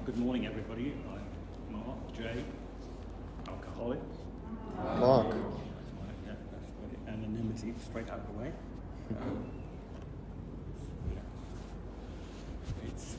Good morning, everybody. I'm Mark J. Alcoholic. Mark. Yeah, that's my anonymity straight out of the way. It's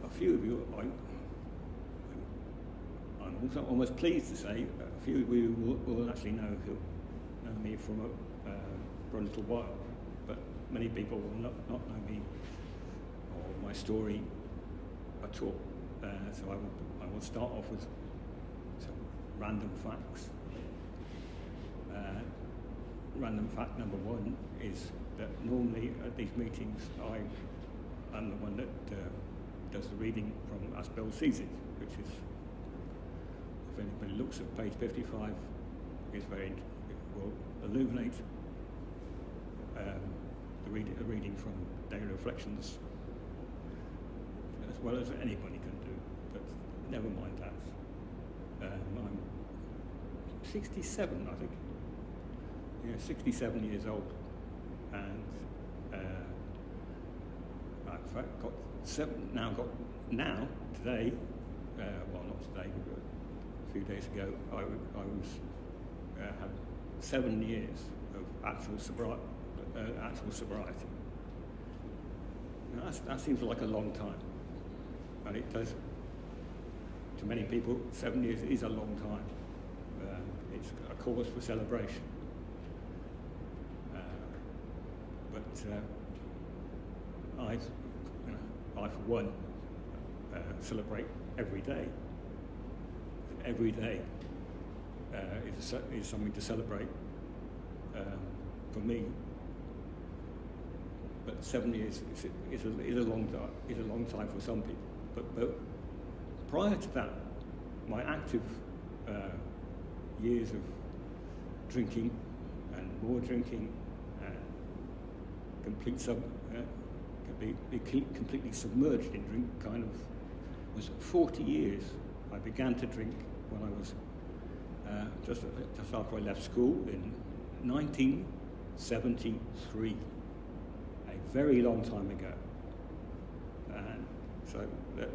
a few of you. I'm also almost pleased to say a few of you will actually know me for a little while, but many people will not know me or my story at all. So I will start off with some random facts. Random fact number one is that normally at these meetings I'm the one that does the reading from As Bill Sees It, which is, if anybody looks at page 55, it will illuminate the reading from Daily Reflections as well as anybody can do, but never mind that. I'm 67, I think. Yeah, 67 years old, and I've got today, well, not today, but a few days ago, I had 7 years of actual sobriety. Now that seems like a long time, and it does. To many people, 7 years is a long time. It's a cause for celebration. I for one, celebrate every day. Every day is something to celebrate for me. But 7 years is a long time for some people. But prior to that, my active years of drinking and more drinking and completely submerged in drink was 40 years. I began to drink when I was just after I left school in 1973, a very long time ago. And so that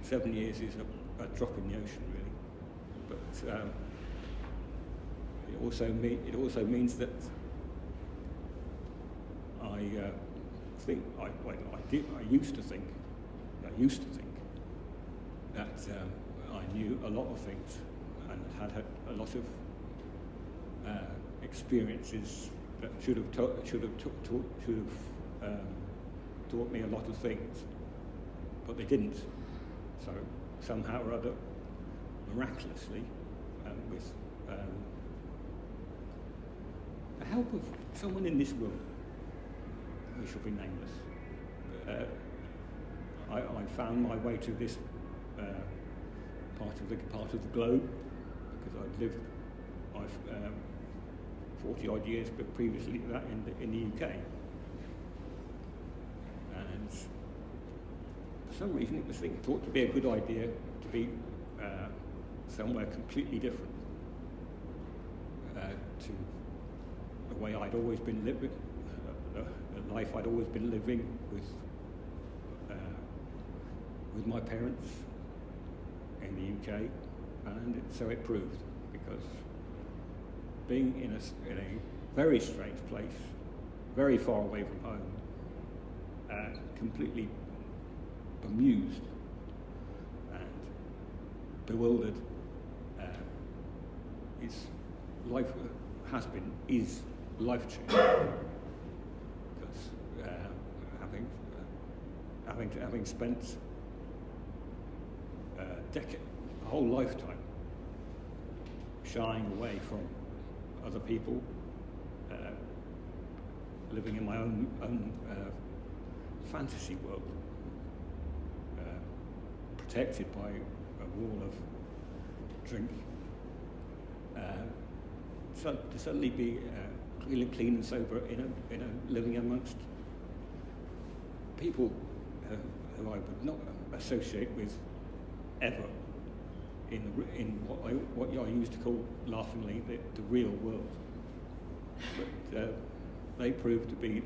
7 years is a drop in the ocean, really. But it also means that I used to think that I knew a lot of things and had a lot of experiences that should have taught me a lot of things, but they didn't. So somehow or other, miraculously, with the help of someone in this room, we shall be nameless, I found my way to this part of the globe, because I'd lived 40 odd years, but previously to that in the UK, and for some reason it was thought to be a good idea to be somewhere completely different to the way I'd always been living, the life I'd always been living with my parents in the UK, and so it proved, because being in a very strange place, very far away from home, completely bemused and bewildered, is life-changing, because having spent a whole lifetime shying away from other people, living in my own fantasy world, protected by a wall of drink, to suddenly be clean and sober living amongst people who I would not associate with ever in what I used to call laughingly the real world. But they proved to be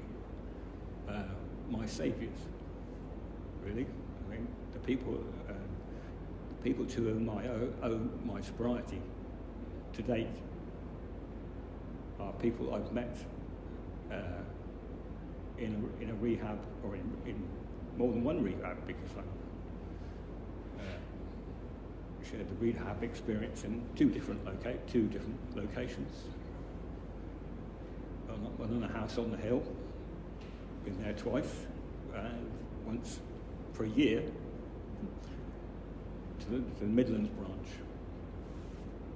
my saviours. really. I mean, the people to whom I owe my sobriety to date are people I've met in a rehab, or in more than one rehab, because I shared the rehab experience in two different locations. One on a house on the hill, been there twice, and once for a year to the Midlands branch.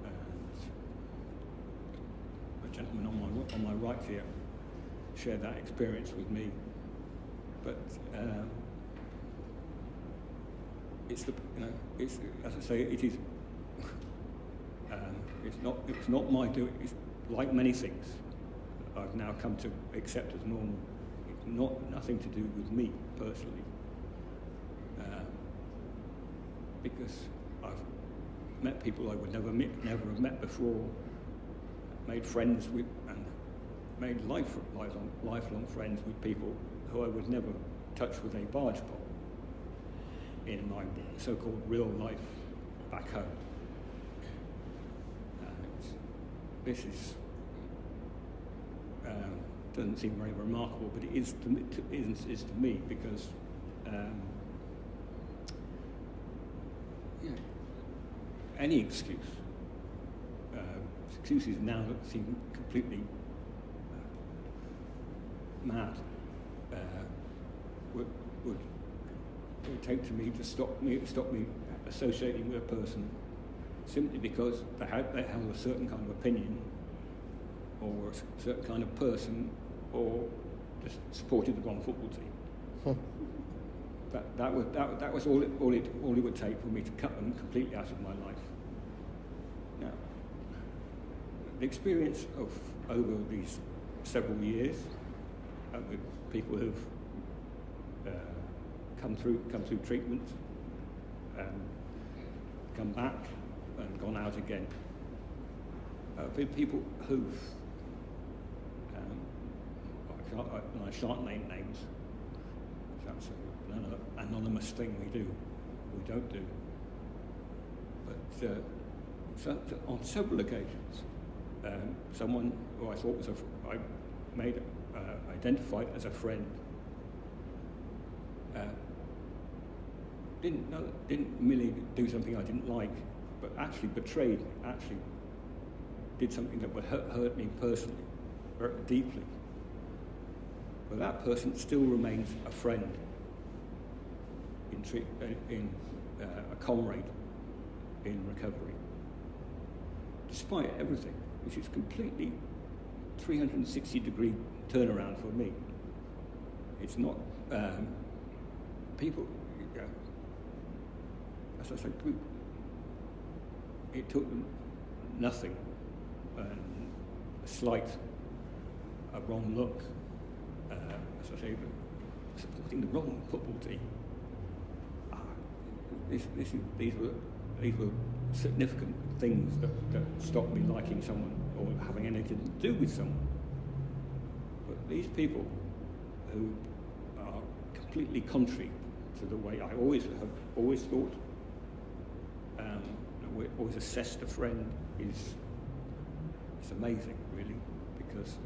And a gentleman on my right here shared that experience with me. But it's as I say, it is. It's not my doing. It's like many things I've now come to accept as normal. It's nothing to do with me personally, because I've met people I would never have met before, made friends with, and made lifelong friends with people who I would never touch with a barge pole in my so-called real life back home. This is doesn't seem very remarkable, but it is to me, because any excuses now that seem completely mad would take to me to stop me associating with a person simply because they have a certain kind of opinion, or a certain kind of person, or just supported the wrong football team. That was all it would take for me to cut them completely out of my life. Now, the experience of over these several years with people who've come through treatment, come back and gone out again. People who've I shan't name names. That's an anonymous thing we don't do. But so on several occasions, someone who I thought was identified as a friend didn't merely do something I didn't like, but actually betrayed me, actually did something that would hurt me personally, very deeply. But that person still remains a friend, a comrade in recovery, despite everything, which is completely 360-degree turnaround for me. It's not people. As I said, it took them nothing, a wrong look, as I say, supporting the wrong football team. These were significant things that stopped me liking someone or having anything to do with someone. But these people who are completely contrary to the way I have always thought, always assessed a friend, it's amazing, really, because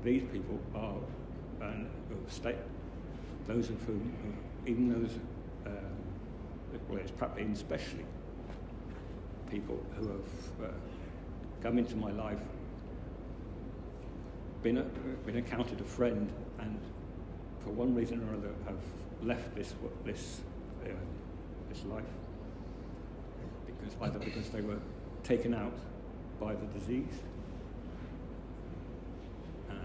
these people are, those of whom, even those, well, it's perhaps especially people who have come into my life, been accounted a friend, and for one reason or other have left this life, either because they were taken out by the disease, and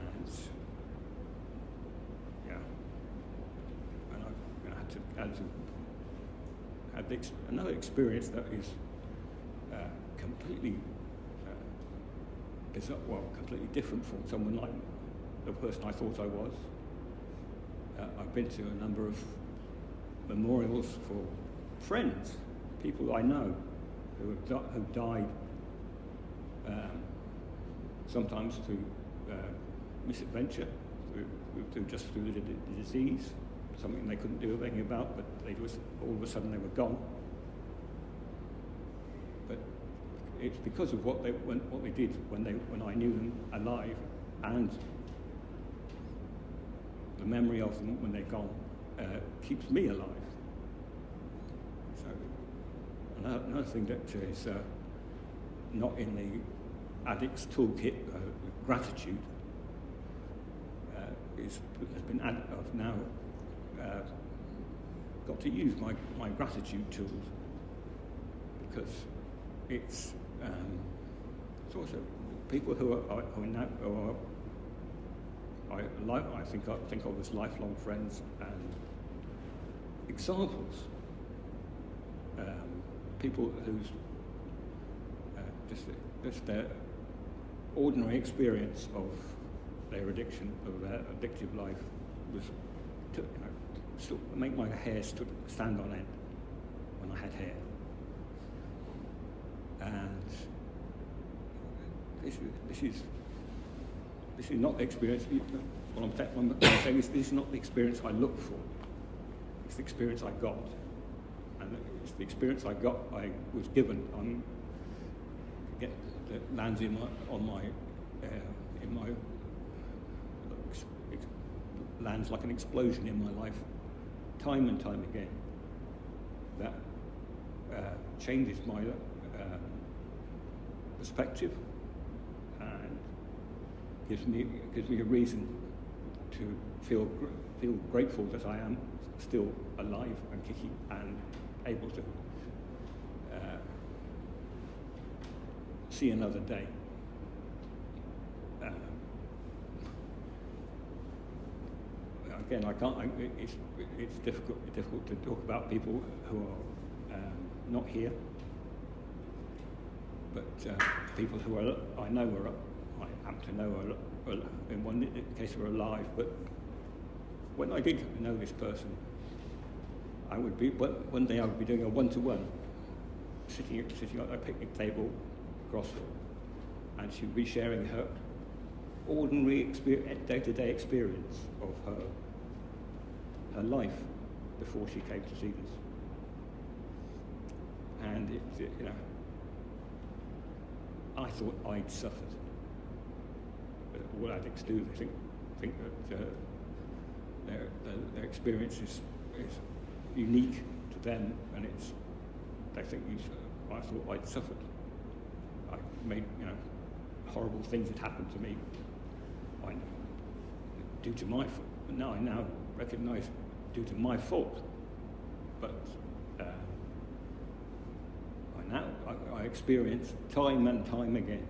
I had another experience that is completely completely different from someone like the person I thought I was. I've been to a number of memorials for friends, people I know who died, sometimes through misadventure, through the disease, something they couldn't do anything about, but all of a sudden they were gone. But it's because of what they did when I knew them alive, and the memory of them when they're gone keeps me alive. So another thing that is not in the addict's toolkit, gratitude, has been added. I've now got to use my gratitude tools, because it's also people who are I think of as lifelong friends and examples. People whose just their ordinary experience of their addiction, of their addictive life, was to make my hair stand on end when I had hair. And this is not the experience. What I'm saying is, this is not the experience I look for. It's the experience I got, and it's the experience I was given. That lands lands like an explosion in my life, time and time again. That changes my perspective and gives me a reason to feel grateful that I am still alive and kicking and able to see another day. Again, I can't. It's difficult to talk about people who are not here, but people who I happen to know are in one case are alive. But when I did know this person, one day I would be doing a one-to-one, sitting at a picnic table across, and she would be sharing her ordinary day-to-day experience of her life before she came to see us. And I thought I'd suffered. All addicts do. They think that their experience is unique to them, and they think I thought I'd suffered. I made horrible things had happened to me due to my fault. But now I recognise due to my fault. But I experience time and time again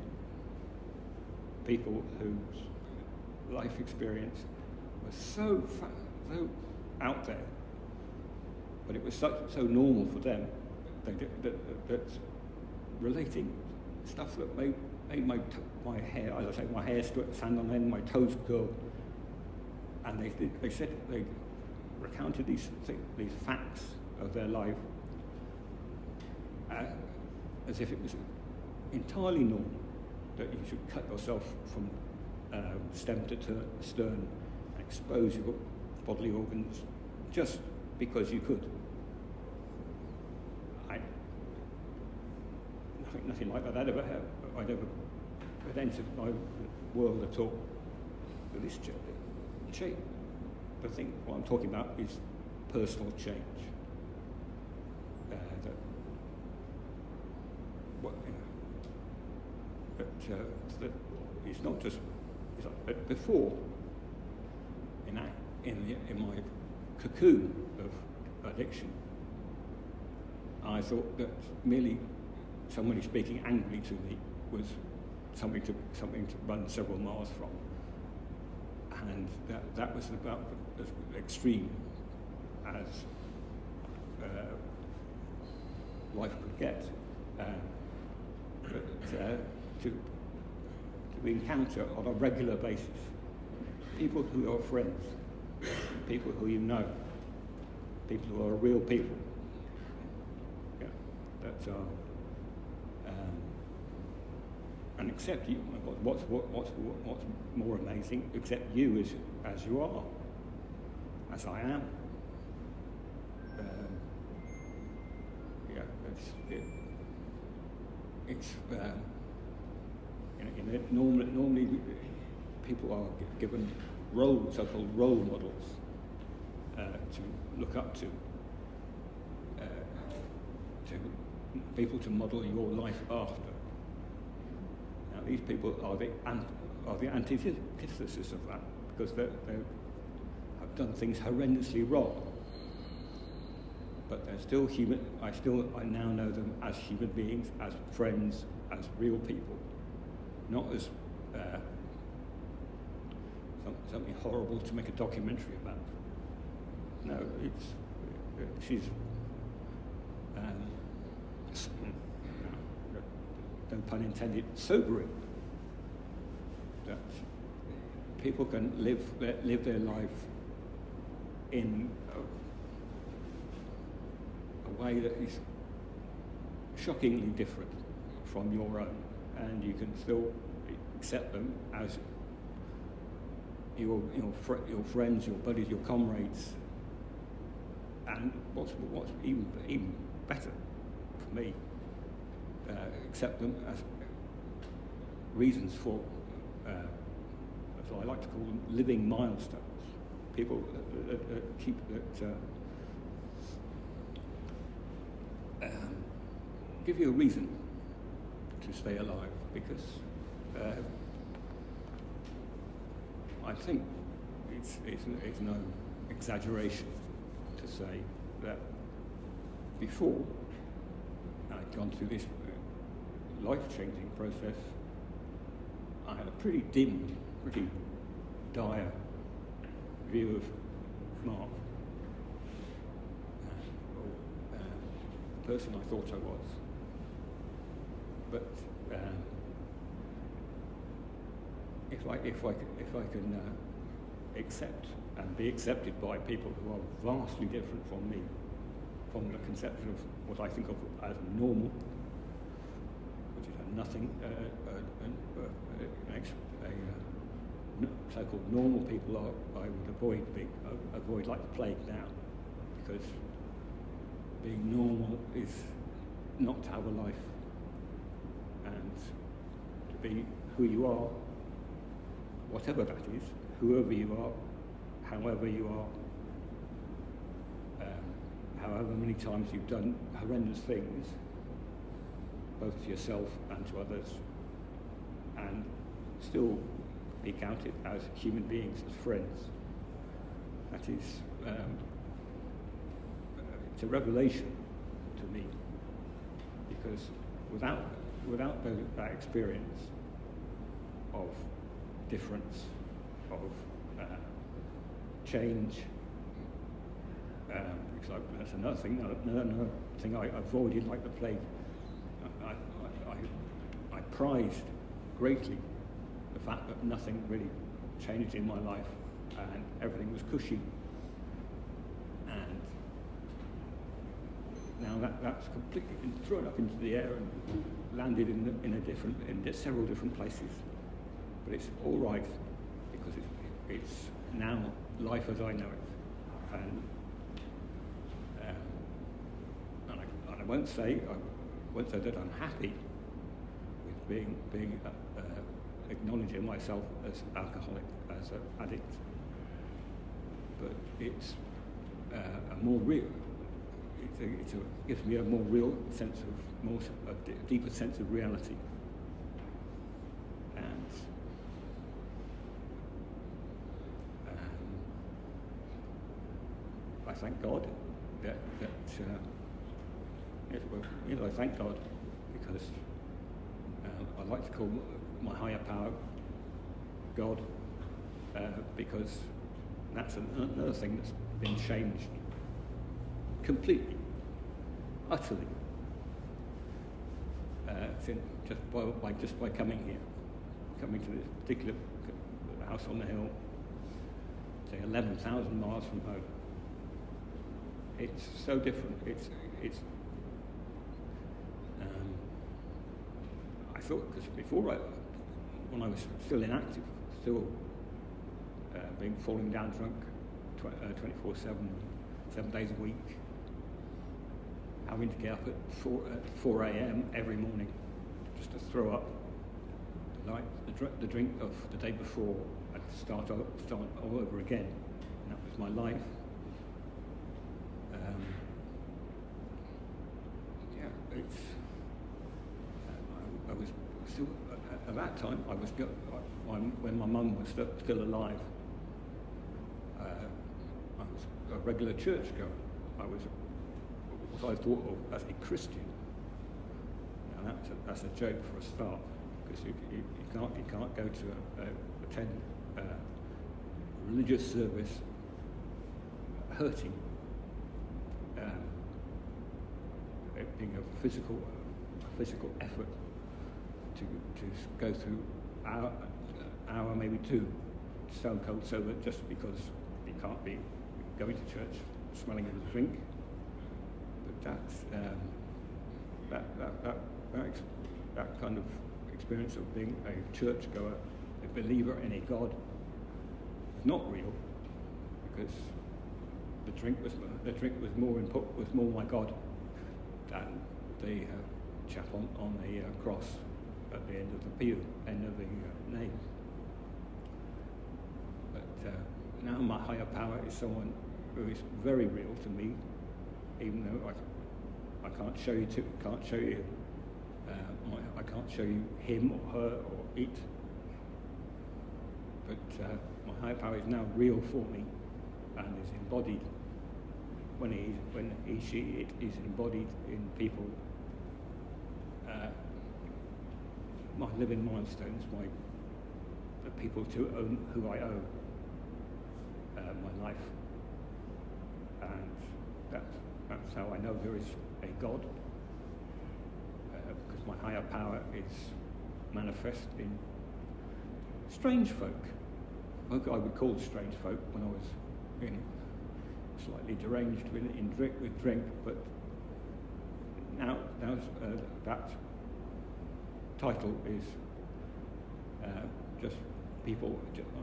people whose life experience was so out there, but it was so normal for them that relating stuff that made my hair, as I say, my hair stand on end, my toes curl, and they said they recounted these facts of their life as if it was entirely normal, that you should cut yourself from stem to stern, and expose your bodily organs just because you could. Nothing like that I'd ever entered my world at all. But this change, I think what I'm talking about is personal change. That it's not just before in my cocoon of addiction, I thought that merely somebody speaking angrily to me was something to run several miles from, and that was about as extreme as life could get. But to encounter on a regular basis people who are friends, people who you know, people who are real people, that are and accept you. What's more amazing? Accept you as you are, as I am, it's normally people are given so-called role models to look up to people to model your life after. Now, these people are the antithesis of that, because they have done things horrendously wrong. But they're still human. I now know them as human beings, as friends, as real people, not as something horrible to make a documentary about. No, she's no pun intended, sobering. That people can live their life in a way that is shockingly different from your own, and you can still accept them as your friends, your buddies, your comrades, and what's even better for me, accept them as reasons for, as I like to call them, living milestones. People give you a reason to stay alive, because I think it's no exaggeration to say that before I'd gone through this life-changing process, I had a pretty dim, pretty dire view of Mark, the person I thought I was. But if I can accept and be accepted by people who are vastly different from me, from the conception of what I think of as normal, which is a nothing, so-called normal people I would avoid like the plague now, because being normal is not to have a life, and to be who you are, whatever that is, whoever you are, however you are, however many times you've done horrendous things, both to yourself and to others, and still be counted as human beings, as friends. That is, it's a revelation to me, because without that experience of difference, of change, because that's another thing I avoided like the plague. I prized greatly the fact that nothing really changed in my life and everything was cushy. And now that's completely been thrown up into the air and landed in several different places. But it's all right, because it's now life as I know it. And I won't say that I'm happy with being acknowledging myself as alcoholic, as an addict. But it's a more real. It gives me a more real sense of a deeper sense of reality. And I thank God that I thank God, because I like to call my higher power God, because that's another thing that's been changed completely, utterly, just by coming here, coming to this particular house on the hill, say 11,000 miles from home. It's so different. It's I thought, because before when I was still inactive, still falling down drunk 24/7, 7 days a week, having to get up at 4 a.m. every morning just to throw up, like the drink of the day before. I had to start all over again, and that was my life. It's. I was still at that time. When my mum was still alive. I was a regular churchgoer. I was what I thought of as a Christian, and that's a joke for a start, because you can't go to attend a religious service hurting, it being a physical effort to go through hour maybe two, stone cold sober, just because you can't be going to church smelling of the drink. But that kind of experience of being a churchgoer, a believer in a God, was not real, because the drink was more my God than the chap on the cross at the end of the nave. But now my higher power is someone who is very real to me, even though I can't show you I can't show you him or her or it. But my higher power is now real for me and is embodied when she, it is embodied in people. My living milestones, the people who I owe my life, and that's how I know there is a God, because my higher power is manifest in strange folk. I would call strange folk when I was slightly deranged with drink, but now that title is just people.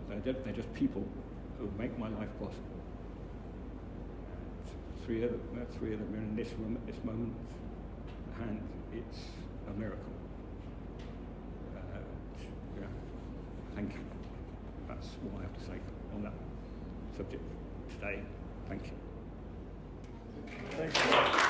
They're just people who make my life possible. Three of them are in this room at this moment, and it's a miracle. Thank you. That's all I have to say on that subject today. Thank you. Thank you.